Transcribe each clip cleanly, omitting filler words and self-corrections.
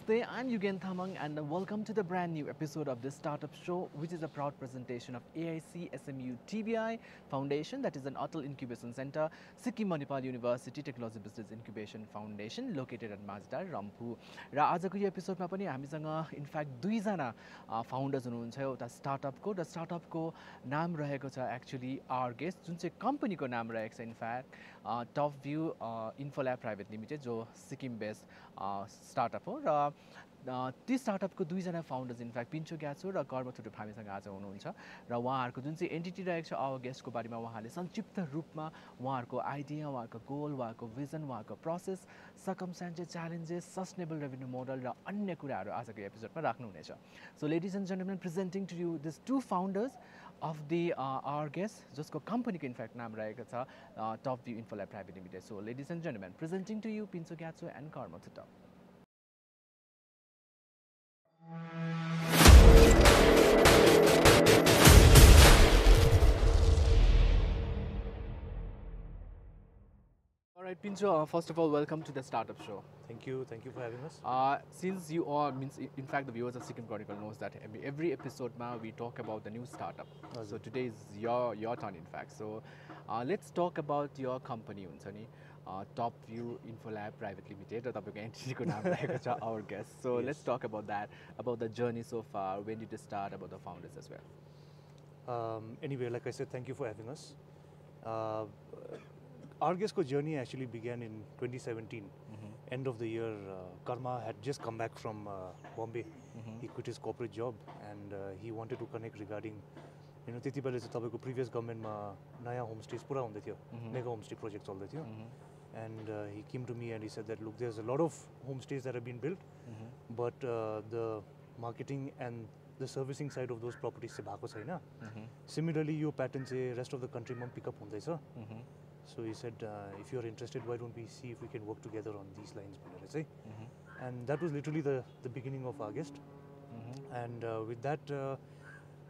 Namaste, I'm Yugen Thamang and welcome to the brand new episode of this startup show, which is a proud presentation of AIC SMU TBI Foundation, that is an Atal Incubation Center, Sikkim Manipal University Technology Business Incubation Foundation, located at Majda, Rampur. र आजको यो एपिसोडमा पनि हामीसँग in fact दुईजना founders हुनुहुन्छ एउटा स्टार्टअपको नाम रहेको छ एक्चुअली आर्गेस जुन चाहिँ कम्पनीको नाम रहेको छ in fact Top View Infolab private limited जो सिक्किम बेस्ड स्टार्टअप हो र ती स्टार्टअपको दुईजना फाउन्डर्स इनफ्याक्ट पिन्चो ग्याचो र कर्म थुटुप हामीसँग आज हुनुहुन्छ र उहाँहरूको जुन चाहिँ एन्टिटी रहेको छ आवर गेस्टको बारेमा उहाँले संक्षिप्त रूपमा उहाँहरूको आइडिया उहाँहरूको गोल उहाँहरूको भिजन उहाँहरूको process circumstances challenges sustainable revenue model र अन्य कुराहरू आजको एपिसोडमा राख्नुहुनेछ so ladies and gentlemen presenting to you this two founders of the our guest जसको कम्पनीको इनफ्याक्ट नाम रहेको छ Top View Infolab private limited so ladies and gentlemen presenting to you Pincho ग्याचो and Karma Thutup Alright, Pincho, first of all, welcome to the Startup Show. Thank you for having us. Since you all, in fact, the viewers of Sikkim Chronicle knows that every episode now we talk about the new startup. So today is your turn, in fact. So let's talk about your company, Unsani, Top View Infolab Private Limited. Our guest. So Yes. let's talk about that, about the journey so far. When did you start? About the founders as well. Anyway, like I said, thank you for having us. Argus' journey actually began in 2017. End of the year, Karma had just come back from Bombay. He quit his corporate job and he wanted to connect regarding, त्यति बेला चाहिँ तपाईको previous government-मा नयाँ homestays पुरा हुँदै थियो, mega homestay projects चल्दै थियो. And he came to me and he said that look, there's a lot of homestays that have been built, but the marketing and the servicing side of those properties चाहिँ भएको छैन. Similarly, यो pattern चाहिँ rest of the country-मा pick up हुँदैछ. So he said, if you're interested, why don't we see if we can work together on these lines? And that was literally the beginning of August. And with that,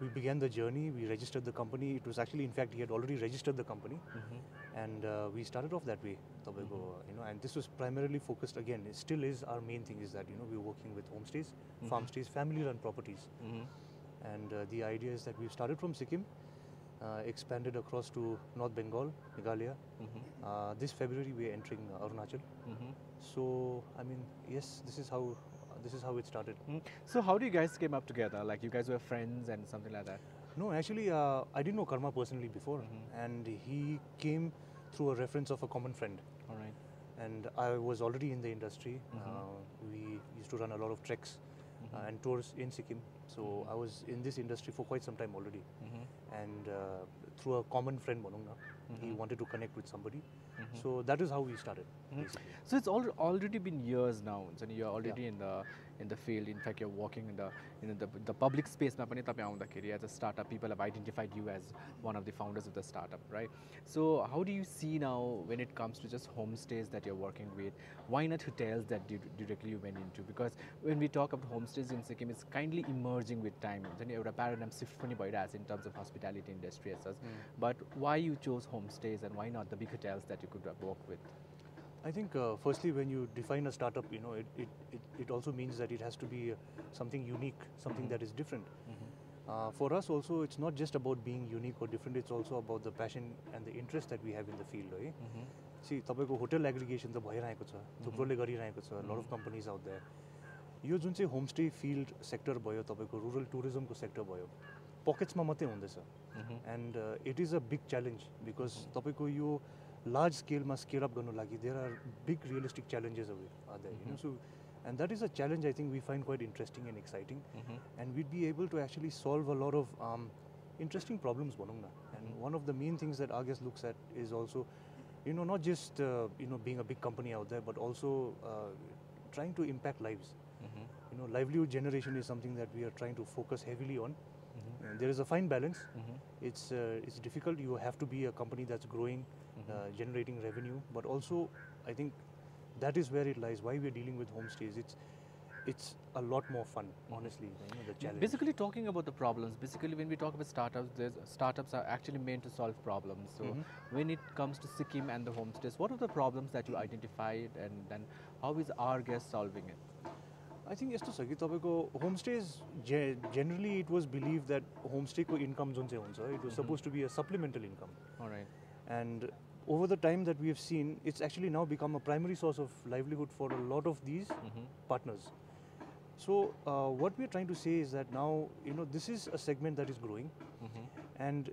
we began the journey. We registered the company. It was actually, in fact, he had already registered the company. And we started off that way. And this was primarily focused, again, it still is our main thing is that, we're working with homestays, farm stays, family-run properties. And the idea is that we've started from Sikkim, expanded across to North Bengal, Meghalaya. This February we are entering Arunachal. So I mean, yes, this is how it started. So how do you guys came up together? Like you guys were friends and something like that? No, actually, I didn't know Karma personally before, and he came through a reference of a common friend. All right. And I was already in the industry. We used to run a lot of treks and tours in Sikkim. So I was in this industry for quite some time already. And through a common friend, he wanted to connect with somebody. So that is how we started. So it's already been years now. So you're already in the field. In fact, you're working in the public space. As a startup, people have identified you as one of the founders of the startup, right? So how do you see now when it comes to just homestays that you're working with? Why not hotels that directly you went into? Because when we talk about homestays in Sikkim, it's kindly emerging with time. A paradigm shift in terms of hospitality industry as such. But why you chose homestays and why not the big hotels that you could work with? I think firstly, when you define a startup, it also means that it has to be something unique, something that is different. For us also, it's not just about being unique or different, it's also about the passion and the interest that we have in the field. Right? See, तपाईको hotel aggregation त भइरहेको छ, थुप्रोले गरिरहेको छ, a lot of companies out there. यो जुन चाहिँ homestay field sector भयो, तपाईको rural tourism को sector भयो, pockets मा मात्रै हुँदैछ. And it is a big challenge because तपाईको यो large scale मा scale up गर्नु लागि there are big realistic challenges are there. So, and that is a challenge I think we find quite interesting and exciting. And we'd be able to actually solve a lot of interesting problems. And one of the main things that Argus looks at is also, not just being a big company out there, but also trying to impact lives. Livelihood generation is something that we are trying to focus heavily on. And there is a fine balance. It's difficult. You have to be a company that's growing, generating revenue, but also I think that is where it lies. Why we are dealing with homestays, it's a lot more fun, honestly. The challenge. Basically, talking about the problems. Basically, when we talk about startups are actually meant to solve problems. So, when it comes to Sikkim and the homestays, what are the problems that you identified, and then how is our guest solving it? I think यस्तो छ कि तपाईँको homestays generally it was believed that homestay को income जुन चाहिँ हुन्छ it was supposed to be a supplemental income. All right. And over the time that we have seen, it's actually now become a primary source of livelihood for a lot of these partners. So what we are trying to say is that now, you know, this is a segment that is growing, and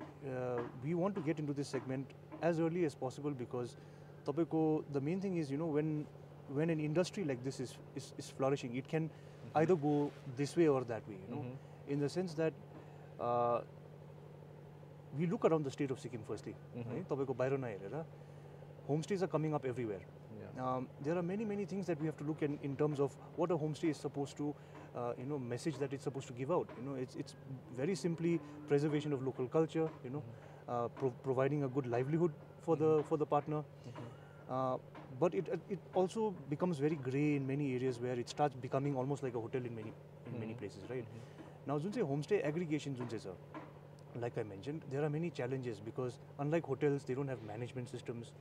we want to get into this segment as early as possible because tapeko, the main thing is, you know, when an industry like this is flourishing, it can either go this way or that way, you know, in the sense that we look around the state of Sikkim firstly. Right? Tapeko bairo naherera, homestays are coming up everywhere. There are many things that we have to look in terms of what a homestay is supposed to, you know, message that it's supposed to give out. You know, it's very simply preservation of local culture. You know, providing a good livelihood for the partner. But it also becomes very grey in many areas where it starts becoming almost like a hotel in many places, right? Now, जुन चाहिँ homestay aggregation जुन चाहिँ छ, like I mentioned, there are many challenges because unlike hotels, they don't have management systems.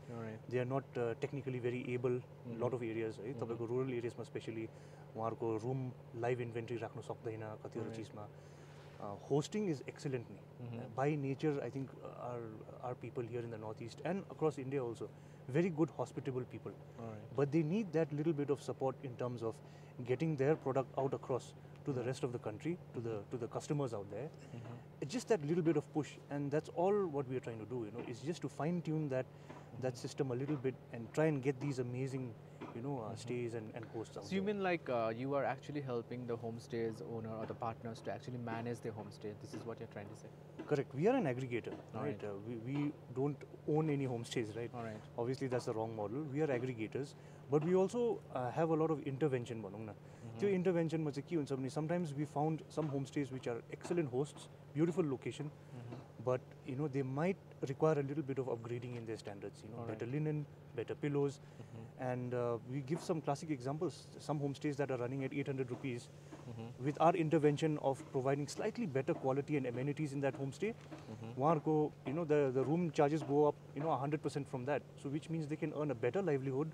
They are not technically very able. A lot of areas, right? तपाईँको rural areas मा especially, उहाँहरूको room live inventory राख्नु सक्दैन कतिवटा चिजमा. Hosting is excellent. By nature, I think our people here in the northeast and across India also, very good hospitable people. But they need that little bit of support in terms of getting their product out across to the rest of the country, to the customers out there. It's just that little bit of push, and that's all what we are trying to do. You know, is just to fine tune that system a little bit and try and get these amazing, you know, stays and hosts out So you there. mean like you are actually helping the homestays owner or the partners to actually manage their homestay? This is what you're trying to say? Correct. We are an aggregator, All right? We don't own any homestays, right? All right. Obviously, that's the wrong model. We are aggregators, but we also have a lot of intervention. त्यो इन्टरभेन्सनमा चाहिँ के हुन्छ भने sometimes we found some homestays which are excellent hosts, beautiful location, but you know they might require a little bit of upgrading in their standards. You know, better linen, better pillows, and we give some classic examples. Some homestays that are running at 800 rupees, with our intervention of providing slightly better quality and amenities in that homestay, वहाँहरूको, you know, the room charges go up, you know, 100% from that. So which means they can earn a better livelihood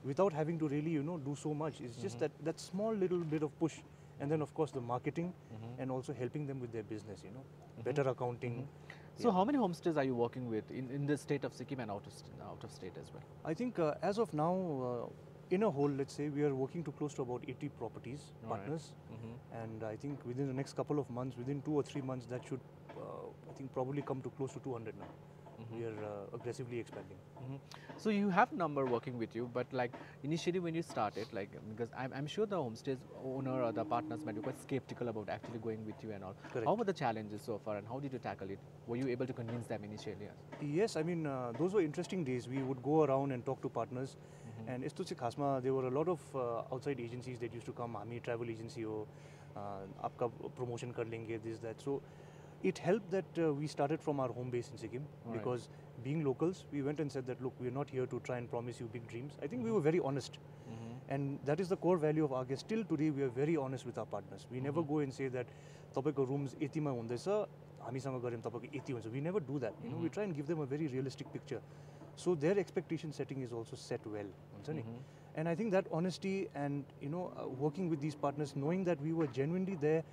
without having to really, you know, do so much. It's just that small little bit of push, and then of course the marketing and also helping them with their business, you know, better accounting. So how many homestays are you working with in the state of Sikkim and out of state as well? I think as of now, in a whole, let's say we are working to close to about 80 properties, partners, and I think within the next couple of months, within 2 or 3 months, that should, I think, probably come to close to 200 now. We are aggressively expanding. So you have number working with you, but like initially when you started, like because I'm sure the homestays owner or the partners might be quite skeptical about actually going with you and all. Correct. How were the challenges so far, and how did you tackle it? Were you able to convince them initially? Yes, I mean those were interesting days. We would go around and talk to partners, and यस्तो चाहिँ खासमा there were a lot of outside agencies that used to come. हामी travel agency हो, आपका promotion कर लेंगे, this that. So it helped that we started from our home base in Sikkim, because being locals, we went and said that, look, we're not here to try and promise you big dreams. I think we were very honest, and that is the core value of our guest. Till today, we are very honest with our partners. We never go and say that तपाईको rooms यतिमा हुँदैछ, हामीसँग गऱ्यौँ तपाईको यति हुन्छ. We never do that. You know, we try and give them a very realistic picture, so their expectation setting is also set well. हुन्छ नि? And I think that honesty and, you know, working with these partners, knowing that we were genuinely there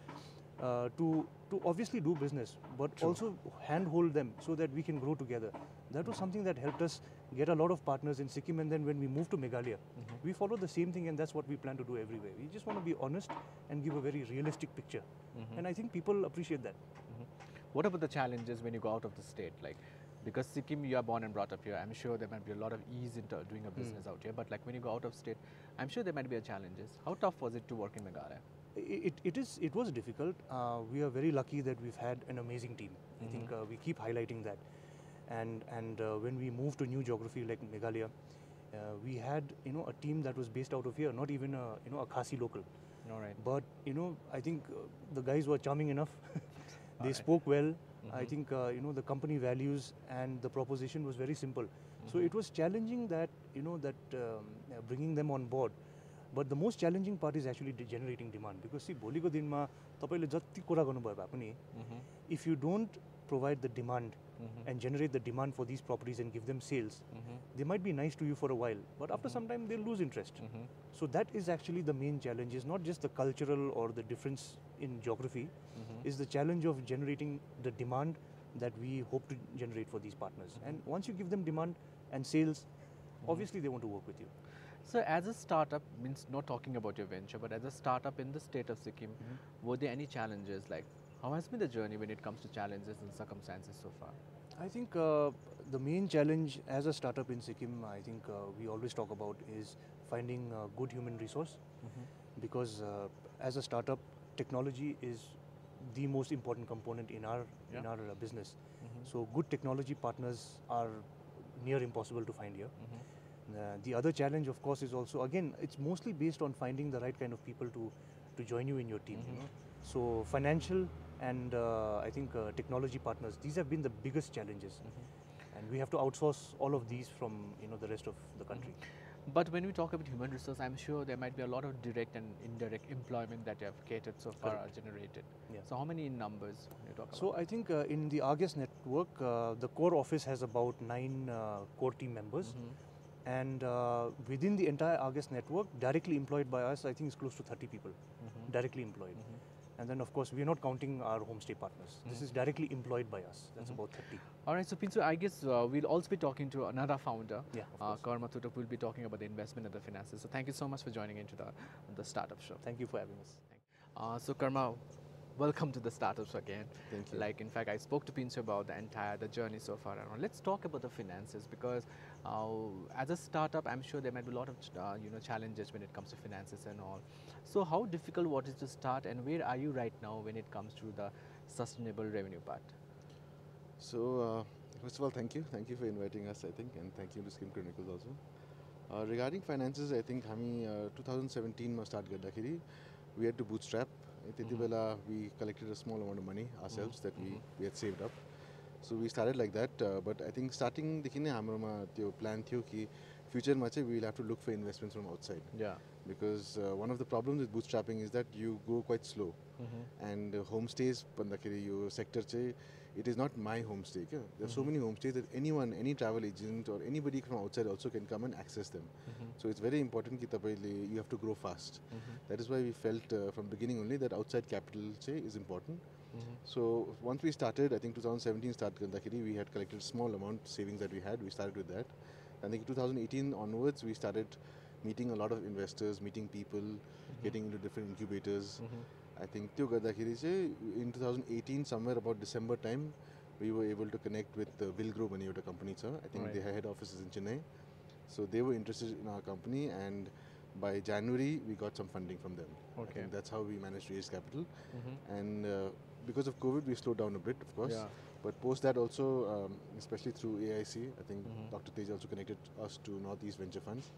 to obviously do business, but also handhold them so that we can grow together. That was something that helped us get a lot of partners in Sikkim, and then when we moved to Meghalaya, we followed the same thing, and that's what we plan to do everywhere. We just want to be honest and give a very realistic picture, and I think people appreciate that. What about the challenges when you go out of the state? Like, because Sikkim, you are born and brought up here, I'm sure there might be a lot of ease in doing a business out here, but like when you go out of state, I'm sure there might be challenges. How tough was it to work in Meghalaya? It was difficult. We are very lucky that we've had an amazing team. I think we keep highlighting that. And when we moved to new geography like Meghalaya, we had, you know, a team that was based out of here, not even a Khasi local. All right. But, you know, I think the guys were charming enough. They spoke well. I think, you know, the company values and the proposition was very simple. So it was challenging that, you know, that bringing them on board. But the most challenging part is actually generating demand, because see, भोलिको दिनमा तपाईले जति कुरा गर्नुभयो भए पनि, if you don't provide the demand and generate the demand for these properties and give them sales, they might be nice to you for a while, but after some time they'll lose interest. So that is actually the main challenge, is not just the cultural or the difference in geography, is the challenge of generating the demand that we hope to generate for these partners. And once you give them demand and sales, obviously they want to work with you. So as a startup, means not talking about your venture, but as a startup in the state of Sikkim, were there any challenges? Like, how has been the journey when it comes to challenges and circumstances so far? I think the main challenge as a startup in Sikkim, I think we always talk about, is finding good human resource, because as a startup, technology is the most important component in our business. So good technology partners are near impossible to find here. The other challenge, of course, is also, again, it's mostly based on finding the right kind of people to join you in your team. You know? So financial and I think technology partners, these have been the biggest challenges, and we have to outsource all of these from the rest of the country. But when we talk about human resource, I'm sure there might be a lot of direct and indirect employment that you have catered so far are generated. Yeah. So how many in numbers when you talk about? So I think in the Argus network, the core office has about 9 core team members. And within the entire Argus network, directly employed by us, I think is close to 30 people, directly employed. And then, of course, we are not counting our homestay partners. This is directly employed by us. That's about 30. All right, so Pinsu, I guess we'll also be talking to another founder. Yeah, of course. Karma Thutup will be talking about the investment and the finances. So thank you so much for joining into the startup show. Thank you for having us. So Karma, welcome to the startups again. Thank you. Like, in fact, I spoke to Pinsu about the journey so far. And let's talk about the finances, because as a startup, I'm sure there might be a lot of challenges when it comes to finances and all. So how difficult was it to start, and where are you right now when it comes to the sustainable revenue part? So first of all, thank you for inviting us, I think, and thank you to Sikkim Chronicles also. Regarding finances, I think हामी 2017 ma start garदाखेरि we had to bootstrap. त्यति बेला we collected a small amount of money ourselves that we had saved up. So we started like that, but I think starting देखि नै हाम्रोमा त्यो plan थियो कि future मा चाहिँ we will have to look for investments from outside. Yeah. Because one of the problems with bootstrapping is that you go quite slow. And homestays भन्दाखेरि यो sector चाहिँ it is not my homestay. There are so many homestays that anyone, any travel agent or anybody from outside also can come and access them. So it's very important that you have to grow fast. That is why we felt from beginning only that outside capital is important. So once we started, I think 2017 started, we had collected a small amount savings that we had. We started with that. I think 2018 onwards, we started meeting a lot of investors, meeting people, getting into different incubators. I think in 2018, somewhere about December time, we were able to connect with Wilgrow Baniyota company. I think their head office is in Chennai. So they were interested in our company, and by January, we got some funding from them. Okay. I think that's how we managed to raise capital. And because of COVID, we slowed down a bit, of course. Yeah. But post that also, especially through AIC, I think Dr. Tej also connected us to Northeast Venture Funds.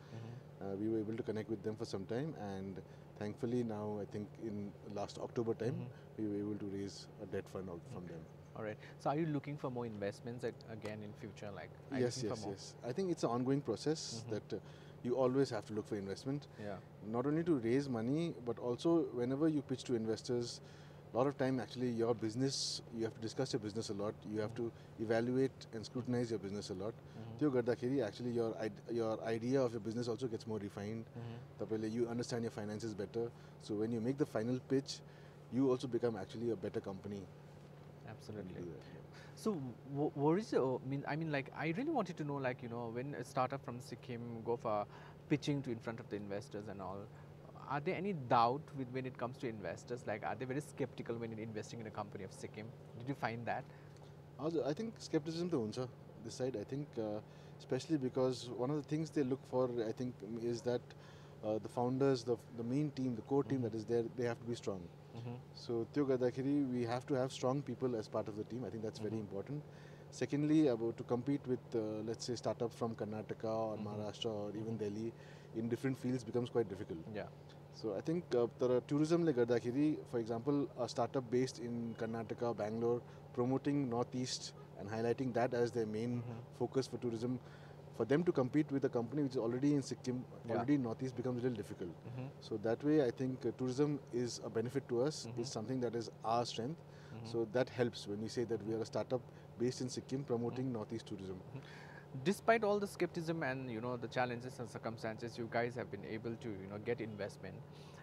We were able to connect with them for some time, and thankfully now, I think in last October time, we were able to raise a debt fund out from them. All right. So are you looking for more investments again in future? Like, Yes. I think it's an ongoing process that you always have to look for investment. Yeah. Not only to raise money, but also whenever you pitch to investors, a lot of time actually your business, you have to discuss your business a lot. You have to evaluate and scrutinize your business a lot. Actually your idea of your business also gets more refined. You understand your finances better. So when you make the final pitch, you also become actually a better company. Absolutely. So what is I mean, like, I really wanted to know, like, when a startup from Sikkim go for pitching in front of the investors and all, are there any doubt when it comes to investors? Like, are they very skeptical when investing in a company of Sikkim? Did you find that? Also, I think skepticism to unsa this side. I think especially because one of the things they look for, I think, is that the founders, the main team, the core team that is there, they have to be strong. So we have to have strong people as part of the team. I think that's very important. Secondly, to compete with let's say startups from Karnataka or Maharashtra or even Delhi in different fields becomes quite difficult. Yeah. So I think tourism for example, a startup based in Karnataka, Bangalore, promoting Northeast and highlighting that as their main focus for tourism, for them to compete with a company which is already in Sikkim, already in Northeast, becomes a little difficult. So that way, I think tourism is a benefit to us. It's something that is our strength. So that helps when we say that we are a startup based in Sikkim promoting Northeast tourism. Despite all the skepticism and the challenges and circumstances, you guys have been able to get investment,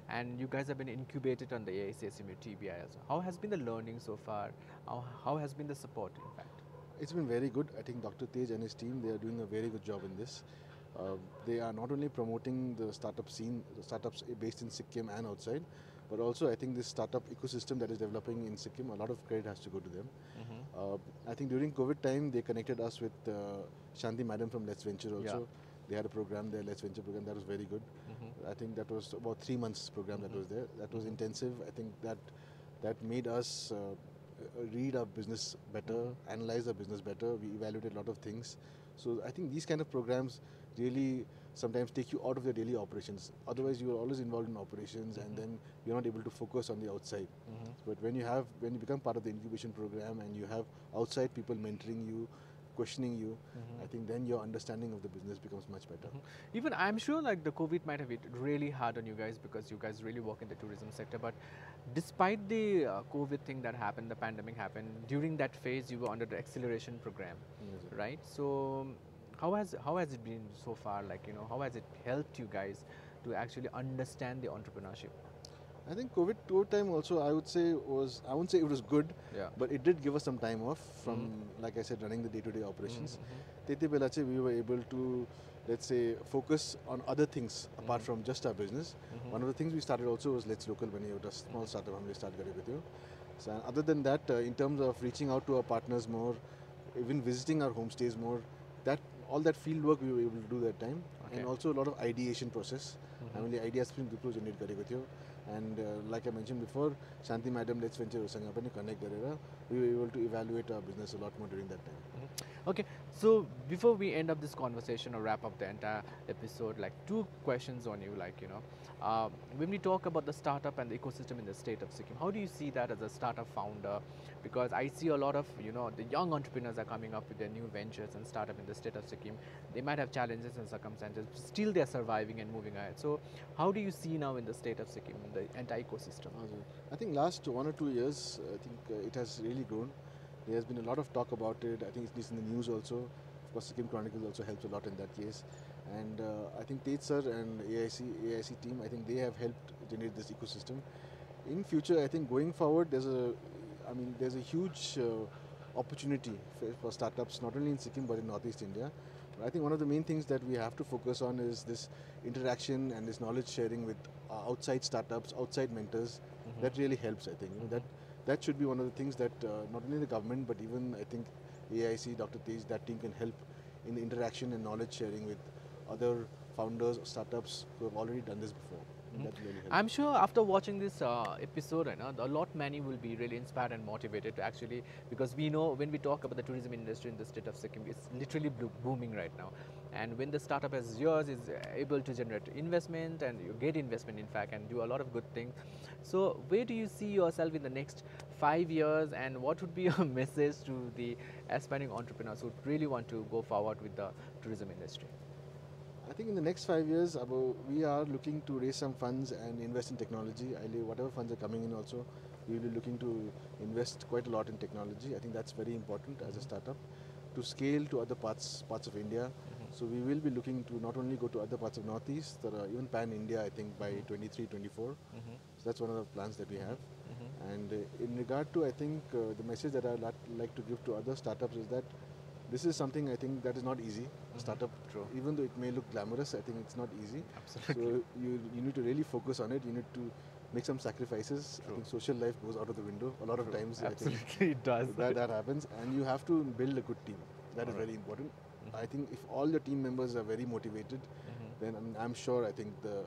and you guys have been incubated on the AICSMU TBI as well. How has been the learning so far? How has been the support, in fact? It's been very good. I think Dr. Tej and his team, they are doing a very good job in this. They are not only promoting the startup scene, the startups based in Sikkim and outside, but also I think this startup ecosystem that is developing in Sikkim, a lot of credit has to go to them. I think during COVID time, they connected us with Shanti Madam from Let's Venture also. Yeah. They had a program there, Let's Venture program, that was very good. I think that was about 3 months program that was there. That was intensive. I think that made us read our business better, analyze our business better. We evaluated a lot of things. So I think these kind of programs really sometimes take you out of the daily operations. Otherwise, you are always involved in operations, and then you're not able to focus on the outside. But when you become part of the incubation program and you have outside people mentoring you, questioning you, I think then your understanding of the business becomes much better. Even I'm sure like the COVID might have hit really hard on you guys because you guys really work in the tourism sector. But despite the COVID thing that happened, the pandemic happened, during that phase you were under the acceleration program, right? So how has it been so far? Like how has it helped you guys to actually understand the entrepreneurship? I think COVID time also I wouldn't say it was good, but it did give us some time off from, like I said, running the day-to-day operations. Tete bela che we were able to, let's say, focus on other things apart from just our business. One of the things we started also was Let's Local when you were a small startup we started with you. So other than that, in terms of reaching out to our partners more, even visiting our homestays more, all that field work we were able to do that time, and also a lot of ideation process. I mean the ideas people generate with you. And like I mentioned before, Shanti Madam, Let's Venture connect garera, we were able to evaluate our business a lot more during that time. Okay, so before we end up this conversation or wrap up the entire episode, like 2 questions on you, like when we talk about the startup and the ecosystem in the state of Sikkim, how do you see that as a startup founder? Because I see a lot of the young entrepreneurs are coming up with their new ventures and startup in the state of Sikkim. They might have challenges and circumstances, still they're surviving and moving ahead. So how do you see now in the state of Sikkim, the entire ecosystem? I think last 1 or 2 years, I think it has really grown. There has been a lot of talk about it. I think it's in the news also. Of course, Sikkim Chronicles also helps a lot in that case. And I think Tej sir and AIC team, I think they have helped generate this ecosystem. In future, I think going forward, there's a huge opportunity for startups, not only in Sikkim but in Northeast India. But I think one of the main things that we have to focus on is this interaction and this knowledge sharing with outside startups, outside mentors. That really helps, I think. That should be one of the things that not only the government but even I think AIC, Dr. Tej, that team can help in the interaction and knowledge sharing with other founders, startups who have already done this before. That really helps. I'm sure after watching this episode, a lot many will be really inspired and motivated to actually, because we know when we talk about the tourism industry in the state of Sikkim, it's literally booming right now. And when the startup as yours is able to generate investment and you get investment in fact and do a lot of good things. So where do you see yourself in the next 5 years, and what would be your message to the aspiring entrepreneurs who really want to go forward with the tourism industry? I think in the next 5 years, we are looking to raise some funds and invest in technology. Whatever funds are coming in also, we will be looking to invest quite a lot in technology. I think that's very important as a startup to scale to other parts of India. So we will be looking to not only go to other parts of Northeast, even pan-India, I think by 23, 24. So that's one of the plans that we have. And in regard to, I think, the message that I'd like to give to other startups is that this is something I think that is not easy. Startup, even though it may look glamorous, I think it's not easy. Absolutely. So you need to really focus on it. You need to make some sacrifices. I think social life goes out of the window a lot of times. Absolutely, I think it does. That happens, and you have to build a good team. That is very important. I think if all your team members are very motivated, then I'm sure I think the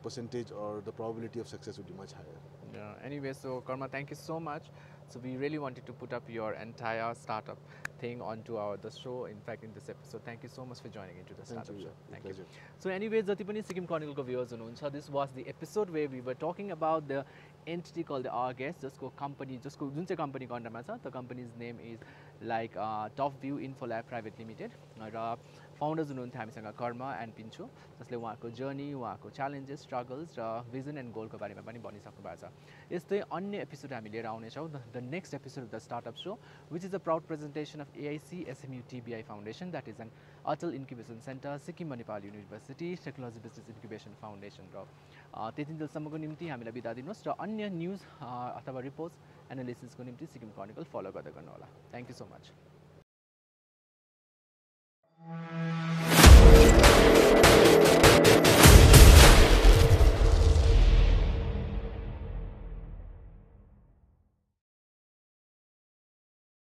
percentage or the probability of success would be much higher. Yeah. Anyway, so Karma, thank you so much. So we really wanted to put up your entire startup thing onto the show. In fact, in this episode, thank you so much for joining into the startup show. Thank you. So anyway, jati pani Sikkim Chronicle ko viewers hununcha, this was the episode where we were talking about the entity called the Our Guest, jasko company, jasko jun chai company ko under ma cha, the company's name is like Top View Info Lab private limited र founders हुनुहुन्थ्यो हामीसँग Karma and Pincho, जसले उहाँको journey, उहाँको challenges, struggles र vision and गोलको बारेमा पनि भनिसक्नु भएको छ। यस्तै अन्य एपिसोड हामी लिएर आउनेछौँ the next episode of the startup show which is a proud presentation of AIC SMU TBI foundation that is an Atal incubation centre, Sikkim Manipal university, technology business incubation foundation. र त्यतिन्जेलसम्मको निम्ति हामीलाई बिदा दिनुहोस् र अन्य न्युज अथवा रिपोर्ट्स एनालिसिसको निम्ति सिक्किम क्रोनिकल फलो गर्दै गर्नुहोला। Thank you so much.